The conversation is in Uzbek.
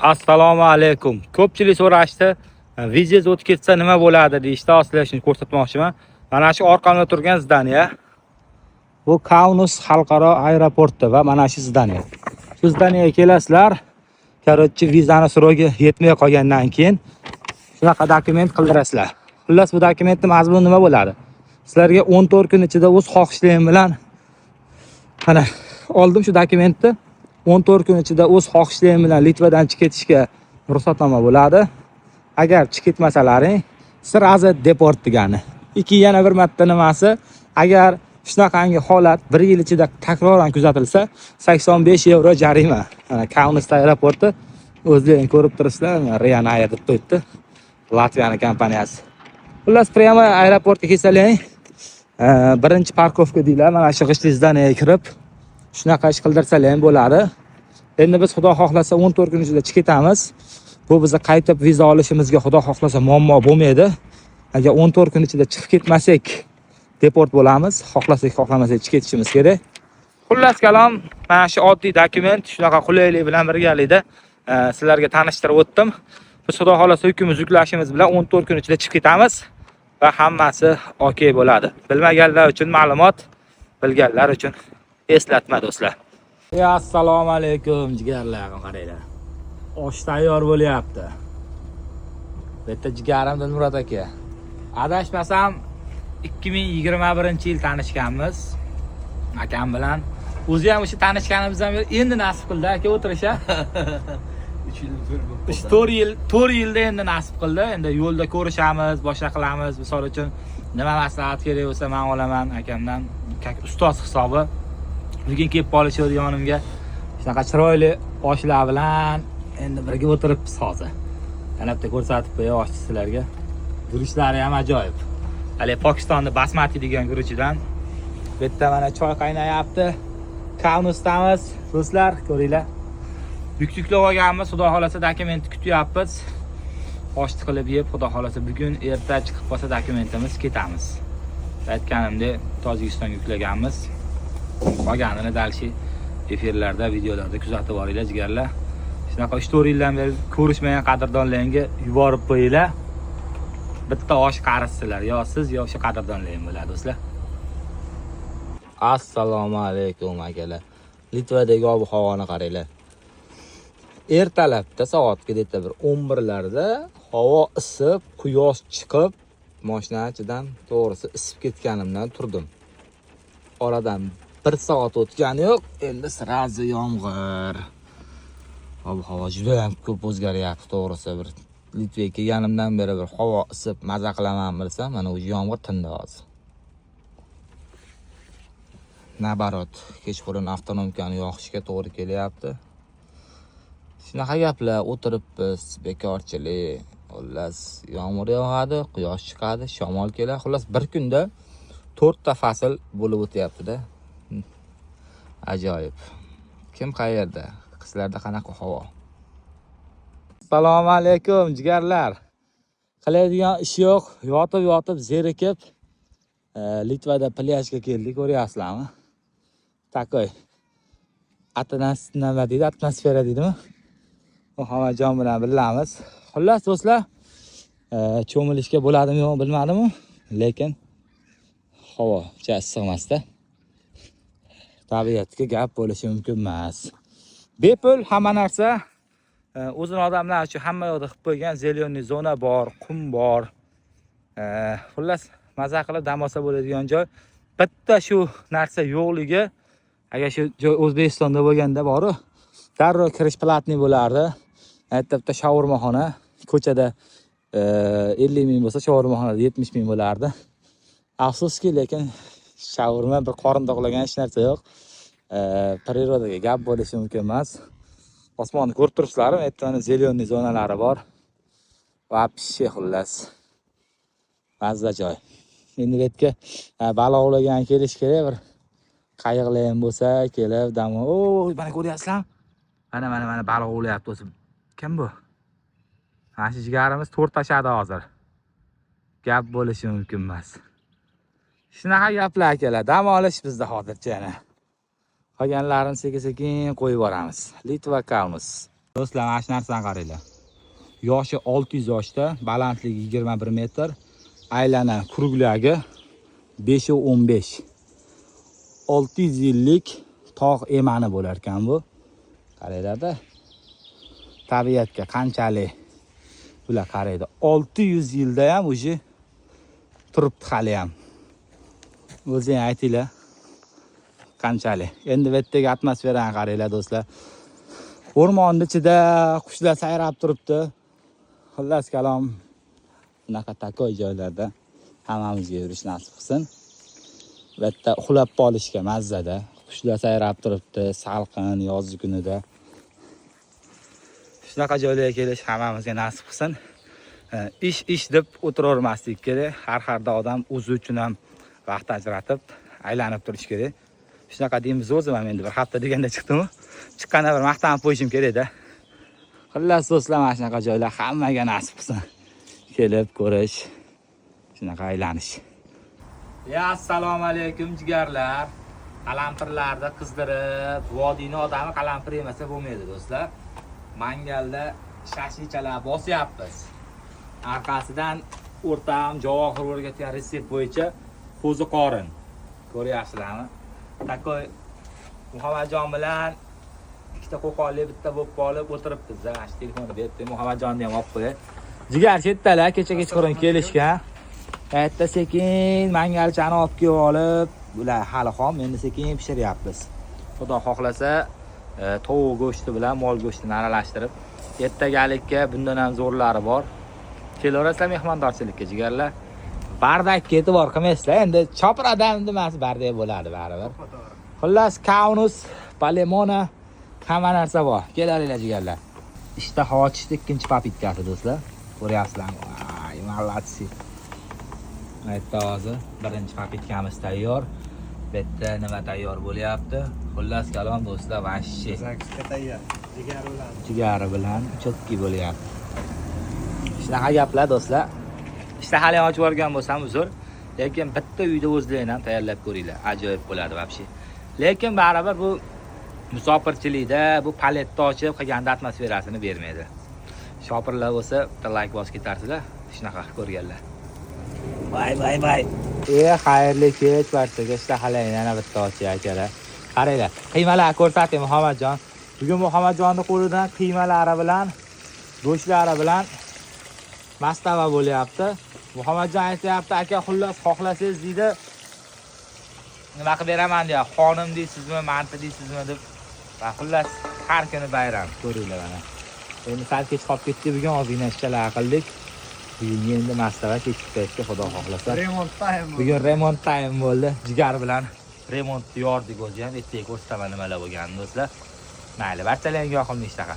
Assalomu alaykum. Ko'pchilik so'rashdi, vizangiz o'tib ketsa nima bo'ladi deyishdi. Aslida shuni ko'rsatmoqchiman. Mana shu orqamda turgan zdaniya bu Kaunus xalqaro aeroporti va mana shu zdaniya. Shu zdaniyaga kelasizlar. Короче, vizani srogi yetmay qolgandan keyin shunaqa dokument qildirasizlar. Xullas bu dokumentning mazmuni nima bo'ladi? Sizlarga 14 kun ichida o'z xohishlaring bilan mana oldim shu dokumentni. 14 kun ichida o'z xohishlaring bilan Litvadan chiqib ketishga ruxsatnoma bo'ladi. Agar chiqib ketmasalaring, srazi deport degani. Yana bir marta nimasi, agar shunaqangi holat 1 yil ichida takroran kuzatilsa, 85 euro jarima. Mana Kaunas aeroporti o'zlaring ko'rib turibsizlar, Ryanair deb qo'yibdi. Latviyaning kompaniyasi. Xullas, prямо aeroportga kelsalang, birinchi parkovka deylar. Mana shu g'ishli zdaniyaga kirib, shunaqa ish qildirsalar ham bo'ladi. Endi biz xudo xohlasa 14 kun ichida chiqib ketamiz. Bu bizni qaytib viza olishimizga xudo xohlasa muammo bo'lmaydi. Agar 14 kun ichida chiqib ketmasak, deport bo'lamiz. Xohlasak, xohlamasak chiqib ketishimiz kerak. Xullas kalom, mana shu oddiy dokument shunaqa qulaylik bilan birgalikda sizlarga tanishtirib o'tdim. Biz xudo xohlasa hukmimiz yuklashimiz bilan 14 kun ichida chiqib ketamiz va hammasi okey bo'ladi. Bilmaganlar uchun ma'lumot, bilganlar uchun eslatma do'stlar. Assalomu alaykum jigarlarim, qaranglar. Osh tayyor bo'lyapti. Bu yerda jigarim Dilmurod aka. Adashmasam 2021-yil tanishganmiz akam bilan. O'zi ham o'sha tanishganimizdan beri endi nasib qildi aka o'tirisha. 4 yilda endi nasib qildi. Endi yo'lda ko'rishamiz, boshqa qilamiz. Misol uchun nima maslahat kerak bo'lsa men olaman akamdan. Ustoz hisobi. Bugun kelib qolishdi yonimga. Shunaqa chiroyli oshlar bilan endi birga o'tiribmiz hozir. Yana bitta ko'rsatib qo'yay oshchilarga. Guruchlari ham ajoyib. Hali Pokistonning basmati degan guruchidan. Bu yerda mana choy qaynayapti. Kaunusdamiz. Do'stlar, ko'ringlar. Yuklab olganmiz, xudo xolasa dokumentni kutyapmiz. Oshni qilib yeb, xudo xolasa bugun erta chiqib qolsa dokumentimiz ketamiz. Aytganimdek, Tojikistonga yuklaganmiz. Qolganini dalshi efirlarda, videolarda kuzatib boringlar jigarlar. Shunaqa 3-4 yildan beri ko'rishmagan qadrdonlarga yuborib qo'yinglar. Bitta osh qarasizlar, yo siz yo o'sha qadrdonlaring bo'ladi do'stlar. Assalomu alaykum akalar. Litvadagi ob-havoni qaranglar. Ertalabda soatga deta bir 11larda havo isib, quyosh chiqib, mashina ichidan to'g'risi isib ketganimdan turdim. Oradan 1 soat o'tgani yo'q, endi srazi yomg'ir. Ob-havo juda ham ko'p o'zgaryapti to'g'risi. Bir Litvaga kelganimdan beri bir havo isib, maza qilaman bilsam, mana o'sha yomg'ir tindi hozir. Nabarot, kechqurun avtonomkani yoqishga to'g'ri kelyapti. Shunaqa gaplar, o'tiribmiz, bekorchilik. Xullas, yomg'ir yog'adi, quyosh chiqadi, shamol keladi. Xullas, bir kunda 4 ta fasl bo'lib o'tyapti-da. Ajoyib. Kim qayerda? Qizlarda qanaqa havo? Assalomu alaykum jigarlar. Qiladigan ish yo'q, yotib zerikib Litvada plyajga keldik, ko'ryapsizlarmi? Takoy. Atmosfera deydimi? Muhammadjon bilan bilamiz. Xullas do'stlar, cho'milishga bo'ladimi yo'q bilmadim-ku, lekin havo sig'masda. Tabiatga gap bo'lishi mumkin emas. Bepul hamma narsa, o'zini odamlar uchun hamma yoqda qilib qo'ygan, zeleniy zona bor, qum bor. Xullas, maza qilib dam olsa bo'ladigan joy. Bitta shu narsa yo'qligi, agar shu joy O'zbekistonda bo'lganda bor-ku, darrov kirish platniy bo'lardi. Bitta shaurmaxona, ko'chada 50 ming bo'lsa, shaurmaxonada 70 ming bo'lardi. Afsuski, lekin shaurma bir qorin to'qlagan hech narsa yo'q. Prirodaga gap bo'lishi mumkin emas. Osmonni ko'rib turibsizlarmi? Aytgan zeleniy zonalari bor. Va pishi xullas. Mazza joy. Endi bu yerga baliq ovlagan kelish kerak, bir qayiqlar ham bo'lsa, kelib dam. Mana ko'ryapsizlarmi? Mana baliq ovlayapti o'zi. Kim bu? Mana shu jigarimiz 4 tashadi hozir. Gap bo'lishi mumkin emas. Shunaqa gaplar akalar. Dam olish bizda hozircha yana. Qolganlarini sekin-sekin qo'yib boramiz. Litva Kaunus. Do'stlar, mana shu narsani qaranglar. Yoshi 600 yoshda, balandligi 21 metr, aylana kruglagi 5.15. 600 yillik tog' emani bo'lar ekan bu. Qaranglar-da. Tabiatga qanchalik bular qaraydi. 600 yilda ham o'zi turibdi hali ham. O'zing aytinglar. Qanchalik. Endi bu yerdagi atmosferani qaranglar do'stlar. O'rmonning ichida qushlar sayrab turibdi. Xullas kalom, bunaqa takoy joylarda hammamizga yurish nasib qilsin. Bu yerda uxlab qolishga mazzada. Qushlar sayrab turibdi, salqin yoz kunida. Shunaqa joylarga kelish hammamizga nasib qilsin. Ish deb o'tiravermaslik kerak. Har xilda odam o'zi uchun ham vaqt ajratib, aylanib turish kerak. Shunaqa deymiz o'zim ham endi bir hafta deganda chiqdim. Chiqqanda bir maqtanib qo'yishim kerak-da. Xullas do'stlar, mana shunaqa joylar hammaga nasib qilsin. Kelib ko'rish, shunaqa aylanish. Assalomu alaykum jigarlar. Qalampirlarda qizdirib, vodiyni odami qalampir yemasa bo'lmaydi do'stlar. Mangalda shashlichalar bosyapmiz. Orqasidan o'rtam Javohir o'rgatgan retsept bo'yicha qo'zi qorin. Ko'ryapsizlarmi? Takoy Muhammadjon bilan ikkita qo'qonli bitta bo'lib qolib o'tiribmiz. Mana shu telefonni berib, Muhammadjonni ham olib qo'yay. Jigar chetdalar, kecha-kechqurun kelishgan. Erta sekin mangalchani olib kelib olib, bular hali xom, endi sekin pishiryapmiz. Xudo xohlasa, tovuq go'shti bilan mol go'shtini aralashtirib, ertagalikka bundan ham zo'rlari bor. Kelaverasizlar mehmondorchilikka jigarlar. Bardak ketib bor qilmaysizlar. Endi chopir odam emas, bardak bo'ladi baribir. Xullas, kaunus, palemona, hamma narsa bor. Kelaveringlar jigarlar. Ishtaha ochishdi ikkinchi papitkasi do'stlar. Ko'ryapsizlarmi? Ay, malatsi. Aytda hozir birinchi papitkamiz tayyor. Bitta nima tayyor bo'lyapti? Xullas kalom do'stlar, vashshi. Zakska tayyor. Jigari bilan chotki bo'lyapti. Shunaqa gaplar do'stlar. Hali ochib yuborgan bo'lsam uzr, lekin bitta uyda o'zlaring ham tayyorlab ko'ringlar. Ajoyib bo'ladi vobshi. Lekin baribir bu musofirchilikda, bu paletni ochib qilganda atmosferasini bermaydi. Shopirlar bo'lsa, bitta like bosib ketarsizlar. Shunaqa ko'rganlar. Bay. Xayrli kech barchaga. Hali yana bitta ochiy akalar. Qaranglar, qiymalar ko'rsating Muhammadjon. Bugun Muhammadjonning qo'lidan qiymalari bilan, go'shtlari bilan mastava bo'lyapti. Muhammadjon aytayapti, aka xullas xohlasangiz deydi. Nima qilib beraman deya, xonim deysizmi, manti deysizmi deb. Va xullas har kuni bayram ko'ringlar mana. Endi sal kech qolib ketdi, bugun ozgina ishlar qildik. Bugun endi mastava ketib ketdi, xudo xohlasa. Remont time. Bugun remont time bo'ldi. Jigar bilan remont yordik o'zi ham. Ertaga ko'rsataman nimalar bo'lganini do'stlar. Mayli, barchalarga yoqimli ishtaqa.